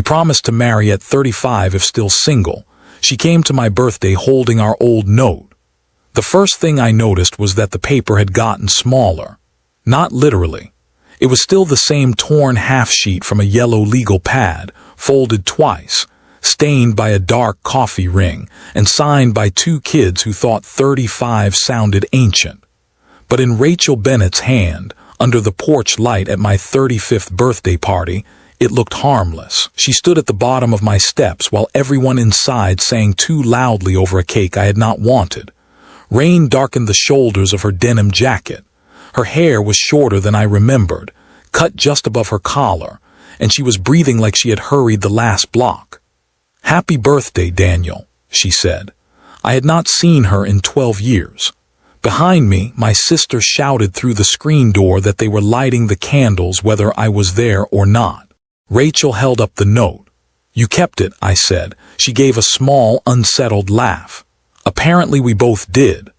She promised to marry at 35 if still single. She came to my birthday holding our old note. The first thing I noticed was that the paper had gotten smaller. Not literally. It was still the same torn half-sheet from a yellow legal pad, folded twice, stained by a dark coffee ring, and signed by two kids who thought 35 sounded ancient. But in Rachel Bennett's hand, under the porch light at my 35th birthday party, it looked harmless. She stood at the bottom of my steps while everyone inside sang too loudly over a cake I had not wanted. Rain darkened the shoulders of her denim jacket. Her hair was shorter than I remembered, cut just above her collar, and she was breathing like she had hurried the last block. "Happy birthday, Daniel," she said. I had not seen her in 12 years. Behind me, my sister shouted through the screen door that they were lighting the candles whether I was there or not. Rachel held up the note. "You kept it," I said. She gave a small, unsettled laugh. Apparently we both did.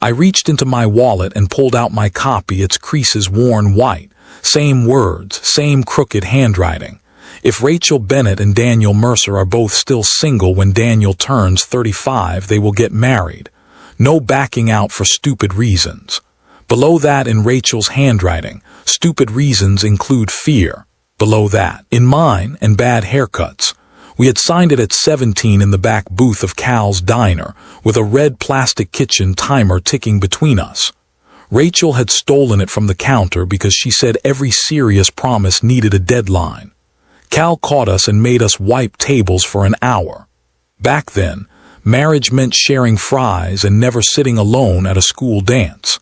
I reached into my wallet and pulled out my copy, its creases worn white. Same words, same crooked handwriting. If Rachel Bennett and Daniel Mercer are both still single when Daniel turns 35, they will get married. No backing out for stupid reasons. Below that in Rachel's handwriting, stupid reasons include fear. Below that, in mine, and bad haircuts. We had signed it at 17 in the back booth of Cal's Diner, with a red plastic kitchen timer ticking between us. Rachel had stolen it from the counter because she said every serious promise needed a deadline. Cal caught us and made us wipe tables for an hour. Back then, marriage meant sharing fries and never sitting alone at a school dance.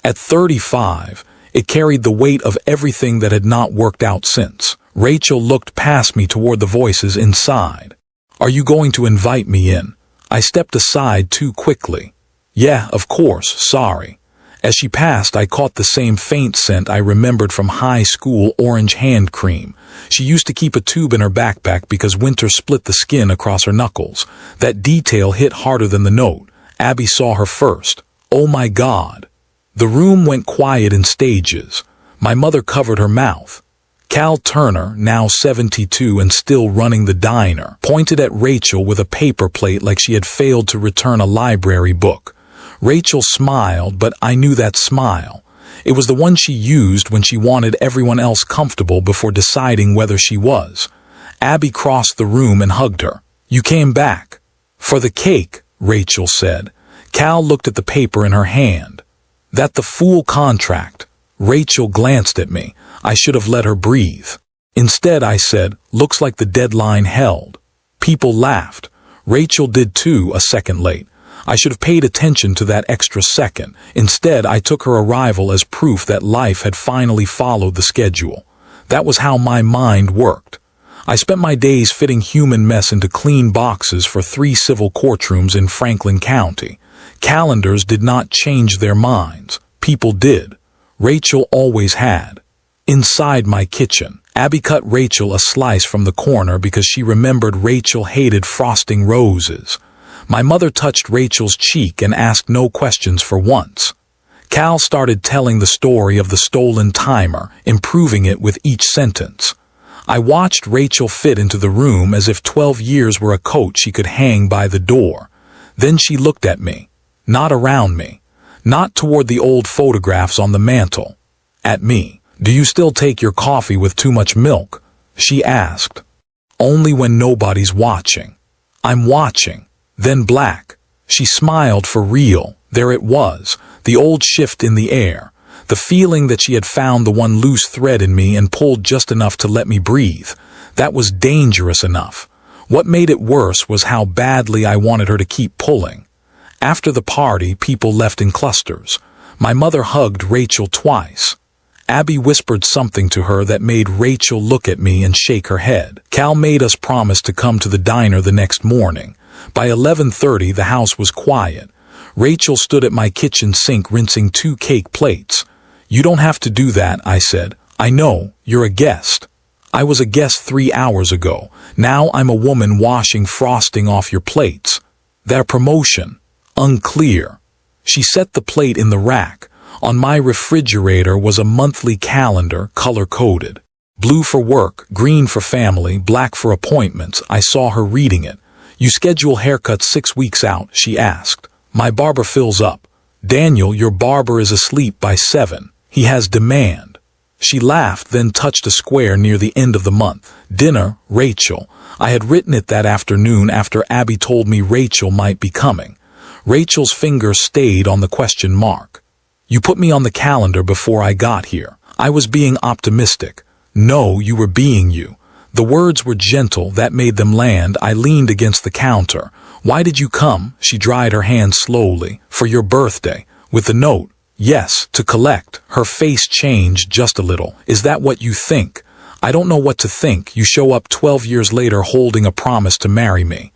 At 35, it carried the weight of everything that had not worked out since. Rachel looked past me toward the voices inside. "Are you going to invite me in?" I stepped aside too quickly. "Yeah, of course, sorry." As she passed, I caught the same faint scent I remembered from high school orange hand cream. She used to keep a tube in her backpack because winter split the skin across her knuckles. That detail hit harder than the note. Abby saw her first. Oh my God. The room went quiet in stages. My mother covered her mouth. Cal Turner, now 72 and still running the diner, pointed at Rachel with a paper plate like she had failed to return a library book. Rachel smiled, but I knew that smile. It was the one she used when she wanted everyone else comfortable before deciding whether she was. Abby crossed the room and hugged her. "You came back." "For the cake," Rachel said. Cal looked at the paper in her hand. "That the fool contract." Rachel glanced at me. I should have let her breathe. Instead, I said, "Looks like the deadline held." People laughed. Rachel did too, a second late. I should have paid attention to that extra second. Instead, I took her arrival as proof that life had finally followed the schedule. That was how my mind worked. I spent my days fitting human mess into clean boxes for 3 civil courtrooms in Franklin County. Calendars did not change their minds. People did. Rachel always had. Inside my kitchen, Abby cut Rachel a slice from the corner because she remembered Rachel hated frosting roses. My mother touched Rachel's cheek and asked no questions for once. Cal started telling the story of the stolen timer, improving it with each sentence. I watched Rachel fit into the room as if 12 years were a coat she could hang by the door. Then she looked at me. Not around me. Not toward the old photographs on the mantel. At me. "Do you still take your coffee with too much milk?" she asked. "Only when nobody's watching." "I'm watching." Then black. She smiled for real. There it was, the old shift in the air. The feeling that she had found the one loose thread in me and pulled just enough to let me breathe. That was dangerous enough. What made it worse was how badly I wanted her to keep pulling. After the party, people left in clusters. My mother hugged Rachel twice. Abby whispered something to her that made Rachel look at me and shake her head. Cal made us promise to come to the diner the next morning. By 11:30, the house was quiet. Rachel stood at my kitchen sink rinsing 2 cake plates. "You don't have to do that," I said. "I know, you're a guest." "I was a guest 3 hours ago. Now I'm a woman washing frosting off your plates." "Their promotion." "Unclear." She set the plate in the rack. On my refrigerator was a monthly calendar, color-coded. Blue for work, green for family, black for appointments. I saw her reading it. You schedule haircuts 6 weeks out, she asked. My barber fills up. Daniel, your barber is asleep by 7. He has demand. She laughed, then touched a square near the end of the month. Dinner, Rachel. I had written it that afternoon after Abby told me Rachel might be coming. Rachel's finger stayed on the question mark. You put me on the calendar before I got here. I was being optimistic. No, you were being you. The words were gentle, that made them land. I leaned against the counter. Why did you come? She dried her hand slowly. For your birthday. With the note. Yes, to collect. Her face changed just a little. Is that what you think? I don't know what to think. You show up 12 years later holding a promise to marry me.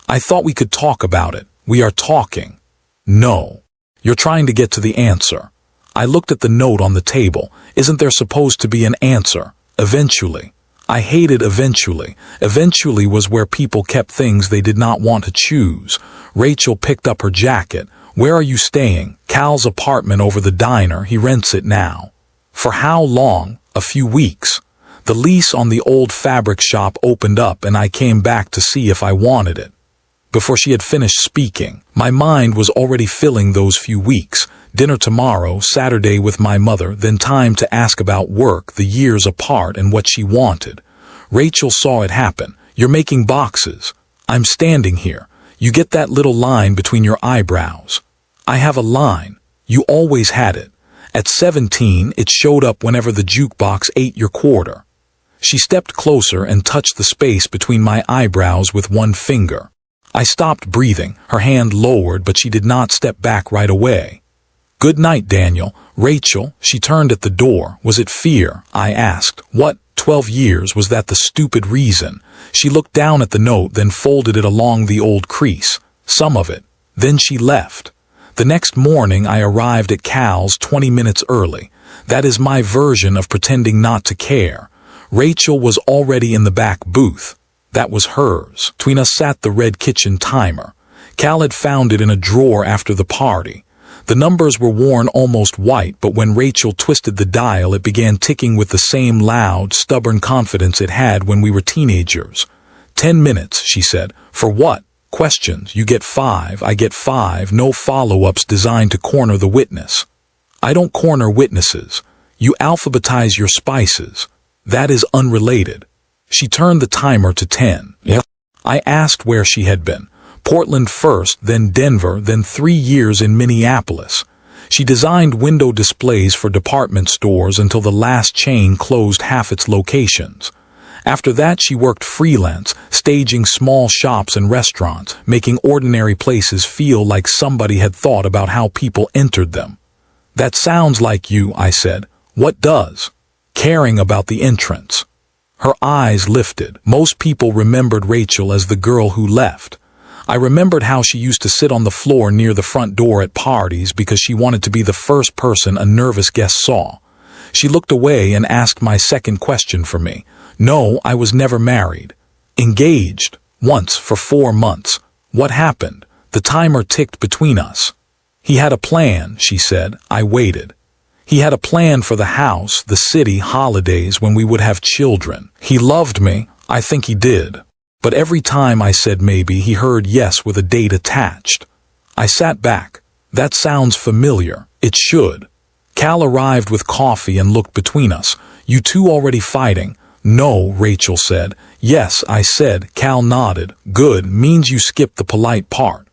I thought we could talk about it. We are talking. No. You're trying to get to the answer. I looked at the note on the table. Isn't there supposed to be an answer? Eventually. I hated eventually. Eventually was where people kept things they did not want to choose. Rachel picked up her jacket. Where are you staying? Cal's apartment over the diner. He rents it now. For how long? A few weeks. The lease on the old fabric shop opened up and I came back to see if I wanted it. Before she had finished speaking, my mind was already filling those few weeks. Dinner tomorrow, Saturday with my mother, then time to ask about work, the years apart and what she wanted. Rachel saw it happen. You're making boxes. I'm standing here. You get that little line between your eyebrows. I have a line. You always had it. At 17, it showed up whenever the jukebox ate your quarter. She stepped closer and touched the space between my eyebrows with one finger. I stopped breathing, her hand lowered, but she did not step back right away. Good night, Daniel. Rachel, she turned at the door. Was it fear? I asked. What? 12 years, was that the stupid reason? She looked down at the note, then folded it along the old crease. Some of it. Then she left. The next morning I arrived at Cal's 20 minutes early. That is my version of pretending not to care. Rachel was already in the back booth. That was hers. Between us sat the red kitchen timer. Cal had found it in a drawer after the party. The numbers were worn almost white, but when Rachel twisted the dial, it began ticking with the same loud, stubborn confidence it had when we were teenagers. 10 minutes, she said. For what? Questions. You get 5, I get 5, no follow-ups designed to corner the witness. I don't corner witnesses. You alphabetize your spices. That is unrelated. She turned the timer to 10. Yep. I asked where she had been. Portland first, then Denver, then 3 years in Minneapolis. She designed window displays for department stores until the last chain closed half its locations. After that, she worked freelance, staging small shops and restaurants, making ordinary places feel like somebody had thought about how people entered them. That sounds like you, I said. What does? Caring about the entrance. Her eyes lifted. Most people remembered Rachel as the girl who left. I remembered how she used to sit on the floor near the front door at parties because she wanted to be the first person a nervous guest saw. She looked away and asked my second question for me. No, I was never married. Engaged. Once for 4 months. What happened? The timer ticked between us. He had a plan, she said. I waited. He had a plan for the house, the city, holidays, when we would have children. He loved me. I think he did. But every time I said maybe, he heard yes with a date attached. I sat back. That sounds familiar. It should. Cal arrived with coffee and looked between us. You two already fighting? No, Rachel said. Yes, I said. Cal nodded. Good, means you skipped the polite part.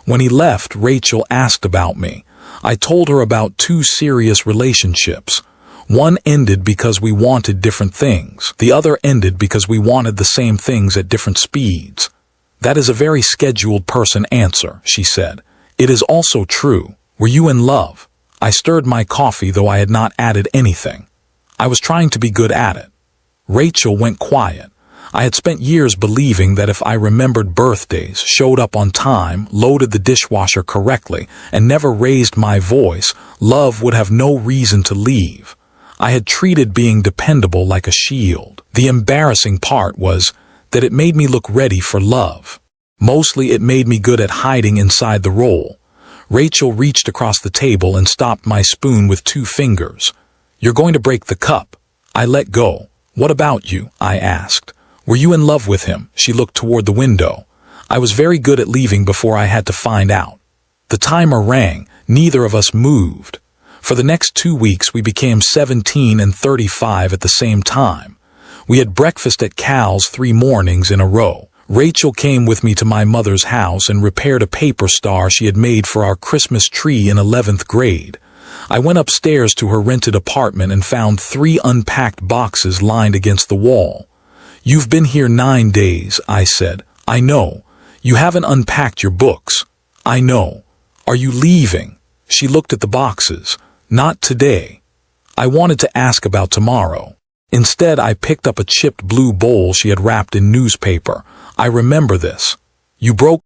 When he left, Rachel asked about me. I told her about 2 serious relationships. One ended because we wanted different things. The other ended because we wanted the same things at different speeds. That is a very scheduled person answer, she said. It is also true. Were you in love? I stirred my coffee, though I had not added anything. I was trying to be good at it. Rachel went quiet. I had spent years believing that if I remembered birthdays, showed up on time, loaded the dishwasher correctly, and never raised my voice, love would have no reason to leave. I had treated being dependable like a shield. The embarrassing part was that it made me look ready for love. Mostly it made me good at hiding inside the role. Rachel reached across the table and stopped my spoon with 2 fingers. You're going to break the cup. I let go. "What about you?" I asked. "Were you in love with him?" She looked toward the window. I was very good at leaving before I had to find out. The timer rang. Neither of us moved. For the next 2 weeks we became 17 and 35 at the same time. We had breakfast at Cal's 3 mornings in a row. Rachel came with me to my mother's house and repaired a paper star she had made for our Christmas tree in 11th grade. I went upstairs to her rented apartment and found 3 unpacked boxes lined against the wall. "You've been here 9 days," I said. "I know. You haven't unpacked your books." "I know. Are you leaving?" She looked at the boxes. "Not today." I wanted to ask about tomorrow. Instead, I picked up a chipped blue bowl she had wrapped in newspaper. "I remember this. You broke